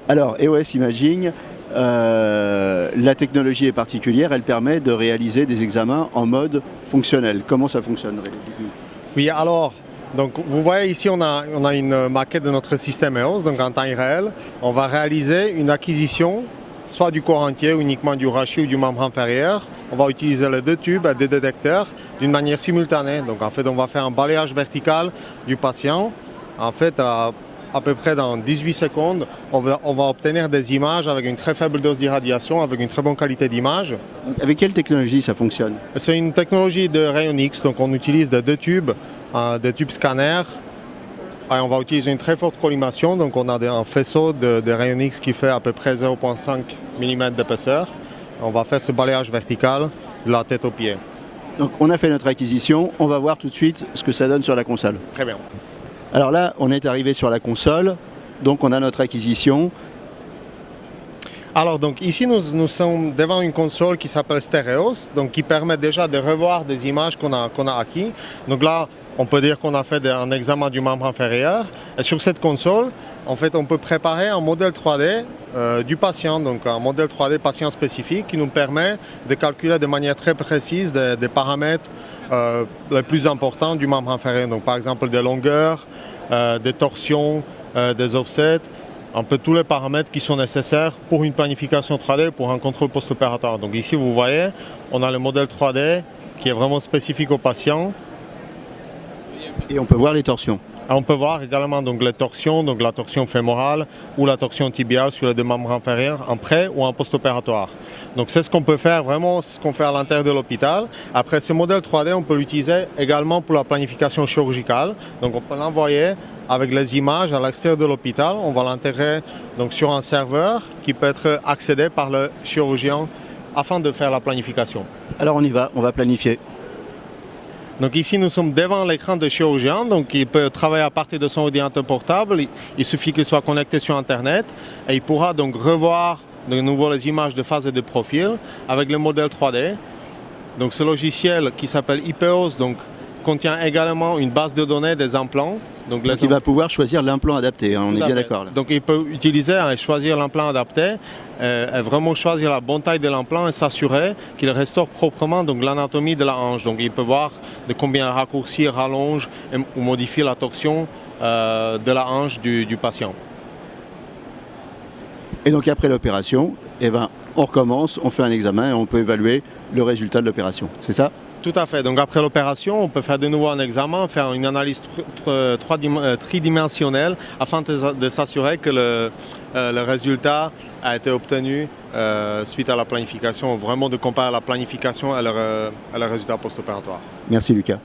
Alors, EOS Imaging, la technologie est particulière, elle permet de réaliser des examens en mode fonctionnel. Comment ça fonctionne? Oui, alors, donc, vous voyez ici, on a une maquette de notre système EOS, donc en temps réel. On va réaliser une acquisition, soit du corps entier, uniquement du rachis ou du membre inférieur. On va utiliser les deux tubes et des détecteurs d'une manière simultanée. Donc en fait, on va faire un balayage vertical du patient. En fait, à peu près dans 18 secondes, on va obtenir des images avec une très faible dose d'irradiation, avec une très bonne qualité d'image. Avec quelle technologie ça fonctionne? C'est une technologie de rayon X, donc on utilise des tubes scanners. Et on va utiliser une très forte collimation, donc on a un faisceau de rayon X qui fait à peu près 0,5 mm d'épaisseur. On va faire ce balayage vertical de la tête aux pieds. Donc on a fait notre acquisition, on va voir tout de suite ce que ça donne sur la console. Très bien. Alors là, on est arrivé sur la console, donc on a notre acquisition. Alors donc ici nous sommes devant une console qui s'appelle Stereos, donc qui permet déjà de revoir des images qu'on a acquises. Donc là, on peut dire qu'on a fait un examen du membre inférieur. Et sur cette console, en fait, on peut préparer un modèle 3D du patient, donc un modèle 3D patient spécifique qui nous permet de calculer de manière très précise des paramètres les plus importants du membre inférieur. Donc par exemple des longueurs, des torsions, des offsets, un peu tous les paramètres qui sont nécessaires pour une planification 3D, pour un contrôle post-opératoire. Donc ici, vous voyez, on a le modèle 3D qui est vraiment spécifique au patient. Et on peut voir les torsions. On peut voir également donc, les torsions, donc la torsion fémorale ou la torsion tibiale sur les deux membres inférieurs en pré ou en post-opératoire. Donc c'est ce qu'on peut faire, vraiment ce qu'on fait à l'intérieur de l'hôpital. Après ce modèle 3D, on peut l'utiliser également pour la planification chirurgicale. Donc on peut l'envoyer avec les images à l'extérieur de l'hôpital. On va l'intégrer donc, sur un serveur qui peut être accédé par le chirurgien afin de faire la planification. Alors on y va, on va planifier. Donc ici, nous sommes devant l'écran de chirurgien, donc il peut travailler à partir de son ordinateur portable. Il suffit qu'il soit connecté sur Internet et il pourra donc revoir de nouveau les images de phase et de profil avec le modèle 3D. Donc ce logiciel qui s'appelle IPEOS contient également une base de données des implants. Donc il va pouvoir choisir l'implant adapté, hein, on est bien d'accord. Donc il peut utiliser et choisir l'implant adapté, et vraiment choisir la bonne taille de l'implant et s'assurer qu'il restaure proprement l'anatomie de la hanche. Donc il peut voir de combien raccourcir, rallonge ou modifier la torsion de la hanche du patient. Et donc après l'opération, on recommence, on fait un examen et on peut évaluer le résultat de l'opération, c'est ça? Tout à fait. Donc après l'opération, on peut faire de nouveau un examen, faire une analyse tridimensionnelle afin de s'assurer que le résultat a été obtenu suite à la planification, vraiment de comparer la planification et le résultat post-opératoire. Merci Lucas.